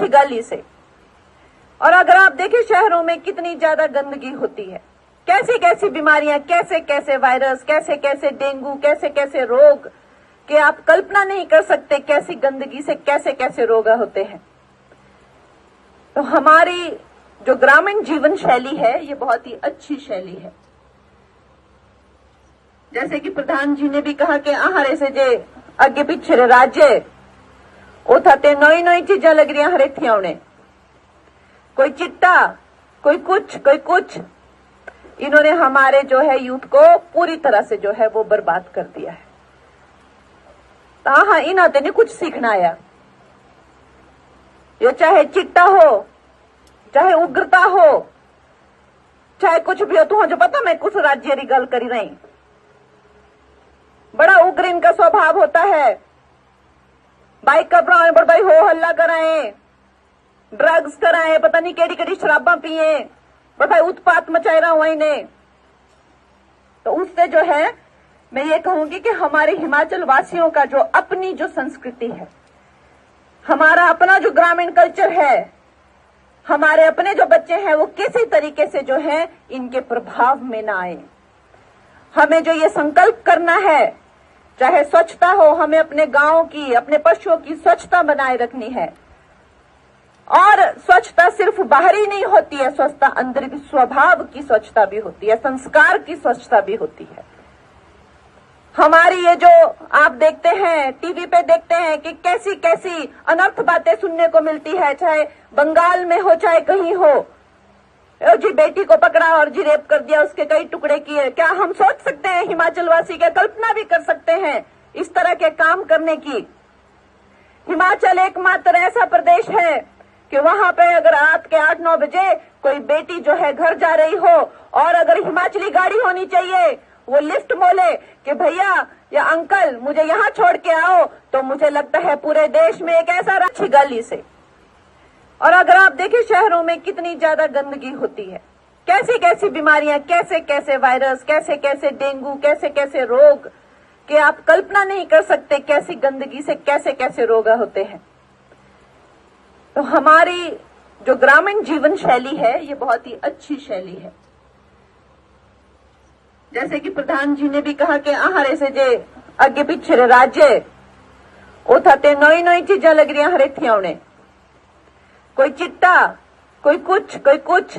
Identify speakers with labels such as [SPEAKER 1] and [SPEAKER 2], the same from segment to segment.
[SPEAKER 1] अच्छी गाली से। और अगर आप देखें शहरों में कितनी ज्यादा गंदगी होती है, कैसी कैसी बीमारियां, कैसे कैसे वायरस, कैसे कैसे डेंगू, कैसे कैसे रोग कि आप कल्पना नहीं कर सकते कैसी गंदगी से कैसे कैसे रोग होते हैं। तो हमारी जो ग्रामीण जीवन शैली है ये बहुत ही अच्छी शैली है। जैसे कि प्रधान जी ने भी कहा कि आहारे से जे आगे पीछे राज्य उठाते नई नई चीजें लग रही हरे थी उन्हें, कोई चिट्टा, कोई कुछ। इन्होंने हमारे जो है यूथ को पूरी तरह से जो है वो बर्बाद कर दिया है। तो हाँ, इन आते ने कुछ सीखना आया, ये चाहे चिट्टा हो, चाहे उग्रता हो, चाहे कुछ भी हो। तो जो पता मैं कुछ राज्य की गल करी रही, बड़ा उग्र इनका स्वभाव होता है। बाइक का पर भाई हो हल्ला कराए, ड्रग्स कराए, पता नहीं केड़ी केड़ी शराबा पिए, पर भाई उत्पात मचाए रहा हुआ इन्हें। तो उससे जो है मैं ये कहूंगी कि हमारे हिमाचल वासियों का जो अपनी जो संस्कृति है, हमारा अपना जो ग्रामीण कल्चर है, हमारे अपने जो बच्चे हैं वो किसी तरीके से जो है इनके प्रभाव में ना आए। हमें जो ये संकल्प करना है, चाहे स्वच्छता हो, हमें अपने गांव की, अपने पशुओं की स्वच्छता बनाए रखनी है। और स्वच्छता सिर्फ बाहरी नहीं होती है, स्वच्छता अंदर भी, स्वभाव की स्वच्छता भी होती है, संस्कार की स्वच्छता भी होती है। हमारी ये जो आप देखते हैं, टीवी पे देखते हैं कि कैसी कैसी अनर्थ बातें सुनने को मिलती है, चाहे बंगाल में हो चाहे कहीं हो। जी बेटी को पकड़ा और जी रेप कर दिया, उसके कई टुकड़े किए। क्या हम सोच सकते हैं, हिमाचल वासी क्या कल्पना भी कर सकते हैं इस तरह के काम करने की? हिमाचल एकमात्र ऐसा प्रदेश है कि वहां पे अगर रात के 8-9 बजे कोई बेटी जो है घर जा रही हो और अगर हिमाचली गाड़ी होनी चाहिए, वो लिफ्ट बोले कि भैया या अंकल मुझे यहाँ छोड़ के आओ, तो मुझे लगता है पूरे देश में एक ऐसा अच्छी गाली से। और अगर आप देखें शहरों में कितनी ज्यादा गंदगी होती है, कैसी कैसी बीमारियां, कैसे कैसे वायरस, कैसे कैसे डेंगू, कैसे कैसे रोग कि आप कल्पना नहीं कर सकते कैसी गंदगी से कैसे कैसे रोग होते हैं। तो हमारी जो ग्रामीण जीवन शैली है ये बहुत ही अच्छी शैली है। जैसे कि प्रधान जी ने भी कहा कि आहारे से जे आगे पीछे राज्य उठाते नई नई चीजें लग रही हरे थी उन्हें, कोई चिट्टा, कोई कुछ।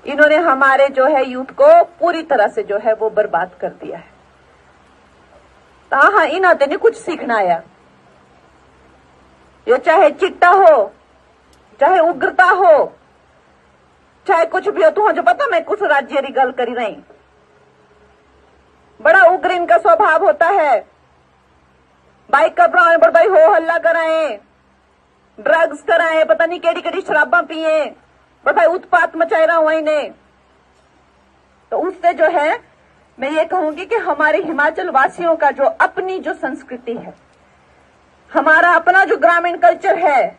[SPEAKER 1] इन्होंने हमारे जो है यूथ को पूरी तरह से जो है वो बर्बाद कर दिया है। तो हाँ, इन आते ने कुछ सीखना आया, ये चाहे चिट्टा हो, चाहे उग्रता हो, चाहे कुछ भी हो। तो जो पता मैं कुछ राज्य की गल करी रही, बड़ा उग्र इनका स्वभाव होता है। बाइक का पर भाई हो हल्ला कराए, ड्रग्स कराए, पता नहीं केड़ी केड़ी शराबा पिए, पर भाई उत्पात मचाए रहा हुआ इन्हें। तो उससे जो है मैं ये कहूंगी कि हमारे हिमाचल वासियों का जो अपनी जो संस्कृति है, हमारा अपना जो ग्रामीण कल्चर है,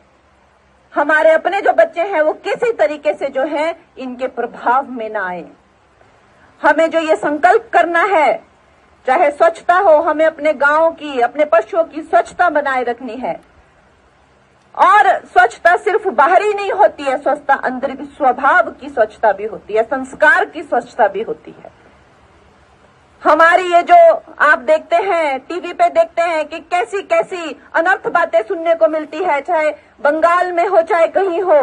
[SPEAKER 1] हमारे अपने जो बच्चे हैं वो किसी तरीके से जो है इनके प्रभाव में ना आए। हमें जो ये संकल्प करना है, चाहे स्वच्छता हो, हमें अपने गांव की, अपने पशुओं की स्वच्छता बनाए रखनी है। और स्वच्छता सिर्फ बाहरी नहीं होती है, स्वच्छता अंदर भी, स्वभाव की स्वच्छता भी होती है, संस्कार की स्वच्छता भी होती है। हमारी ये जो आप देखते हैं, टीवी पे देखते हैं कि कैसी कैसी अनर्थ बातें सुनने को मिलती है, चाहे बंगाल में हो चाहे कहीं हो।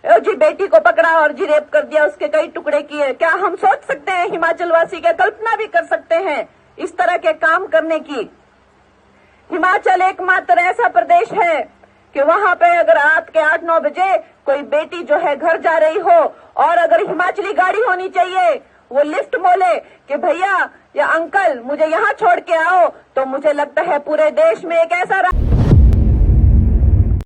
[SPEAKER 1] जी बेटी को पकड़ा और जी रेप कर दिया, उसके कई टुकड़े किए। क्या हम सोच सकते हैं, हिमाचल वासी क्या कल्पना भी कर सकते हैं इस तरह के काम करने की? हिमाचल एकमात्र ऐसा प्रदेश है कि वहां पे अगर रात के 8-9 बजे कोई बेटी जो है घर जा रही हो और अगर हिमाचली गाड़ी होनी चाहिए, वो लिफ्ट बोले कि भैया या अंकल मुझे यहाँ छोड़ के आओ, तो मुझे लगता है पूरे देश में एक ऐसा